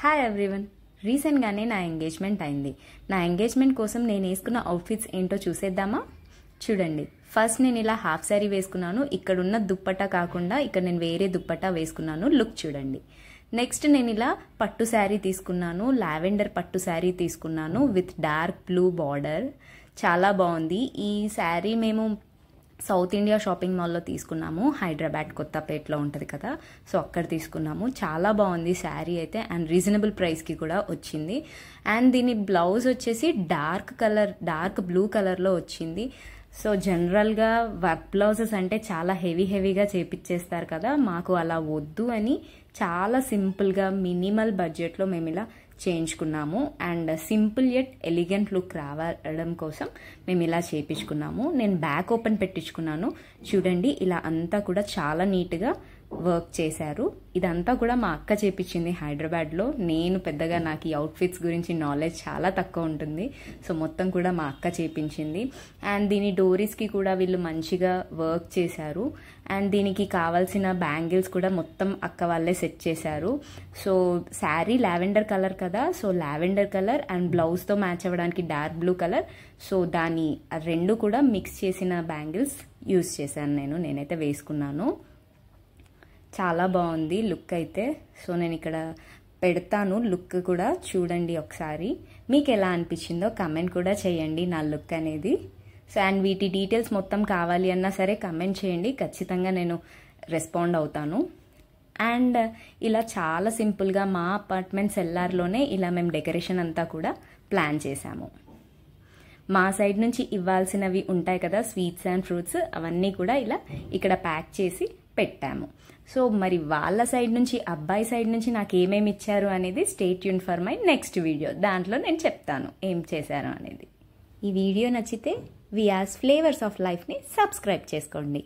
Hi everyone. రీసెంట్గానే నా engagement అయింది. నా ఎంగేజ్మెంట్ కోసం నేను వేసుకున్న అవుట్ఫిట్స్ ఏంటో చూసేద్దామా? చూడండి, ఫస్ట్ నేను ఇలా హాఫ్ శారీ వేసుకున్నాను. ఇక్కడున్న దుప్పట్టా కాకుండా ఇక్కడ నేను వేరే దుప్పట్టా వేసుకున్నాను. లుక్ చూడండి. నెక్స్ట్ నేను ఇలా పట్టు శారీ తీసుకున్నాను. లావెండర్ పట్టు శారీ తీసుకున్నాను విత్ డార్క్ బ్లూ బార్డర్. చాలా బాగుంది. ఈ శారీ మేము సౌత్ ఇండియా షాపింగ్ మాల్లో తీసుకున్నాము. హైదరాబాద్ కొత్తపేటలో ఉంటుంది కదా, సో అక్కడ తీసుకున్నాము. చాలా బాగుంది శారీ అయితే, అండ్ రీజనబుల్ ప్రైస్కి కూడా వచ్చింది. అండ్ దీని బ్లౌజ్ వచ్చేసి డార్క్ బ్లూ కలర్లో వచ్చింది. సో జనరల్గా వర్క్ బ్లౌజెస్ అంటే చాలా హెవీగా చేపిచ్చేస్తారు కదా, మాకు అలా వద్దు అని చాలా సింపుల్గా మినిమల్ బడ్జెట్లో మేము ఇలా చేయించుకున్నాము. And simple yet elegant look రావడం కోసం మేము ఇలా చేయించుకున్నాము. నేను బ్యాక్ ఓపెన్ పెట్టించుకున్నాను. చూడండి, ఇలా అంతా కూడా చాలా నీట్గా వర్క్ చేశారు. ఇదంతా కూడా మా అక్క చేపించింది హైదరాబాద్లో. నేను పెద్దగా నాకు ఈ అవుట్ఫిట్స్ గురించి నాలెడ్జ్ చాలా తక్కువ ఉంటుంది, సో మొత్తం కూడా మా అక్క చేపించింది. అండ్ దీని డోరీస్కి కూడా వీళ్ళు మంచిగా వర్క్ చేశారు. అండ్ దీనికి కావాల్సిన బ్యాంగిల్స్ కూడా మొత్తం అక్క వాళ్ళే సెట్ చేశారు. సో శారీ లావెండర్ కలర్ కదా, సో లావెండర్ కలర్ అండ్ బ్లౌజ్తో మ్యాచ్ అవ్వడానికి డార్క్ బ్లూ కలర్, సో దాని రెండు కూడా మిక్స్ చేసిన బ్యాంగిల్స్ యూజ్ చేశాను నేనైతే వేసుకున్నాను. చాలా బాగుంది లుక్ అయితే. సో నేను ఇక్కడ పెడతాను లుక్ కూడా చూడండి ఒకసారి. మీకు ఎలా అనిపించిందో కమెంట్ కూడా చేయండి నా లుక్ అనేది. సో అండ్ వీటి డీటెయిల్స్ మొత్తం కావాలి అన్నా సరే కమెంట్ చేయండి, ఖచ్చితంగా నేను రెస్పాండ్ అవుతాను. అండ్ ఇలా చాలా సింపుల్గా మా అపార్ట్మెంట్ సెల్లార్లోనే ఇలా మేము డెకరేషన్ అంతా కూడా ప్లాన్ చేశాము. మా సైడ్ నుంచి ఇవ్వాల్సినవి ఉంటాయి కదా, స్వీట్స్ అండ్ ఫ్రూట్స్, అవన్నీ కూడా ఇలా ఇక్కడ ప్యాక్ చేసి పెట్టాము. సో మరి వాళ్ళ సైడ్ నుంచి, అబ్బాయి సైడ్ నుంచి నాకు ఏమేమి ఇచ్చారు అనేది stay tune for my next video. దాంట్లో నేను చెప్తాను ఏం చేశాను అనేది. ఈ వీడియో నచ్చితే వియాస్ ఫ్లేవర్స్ ఆఫ్ లైఫ్ని సబ్స్క్రైబ్ చేసుకోండి.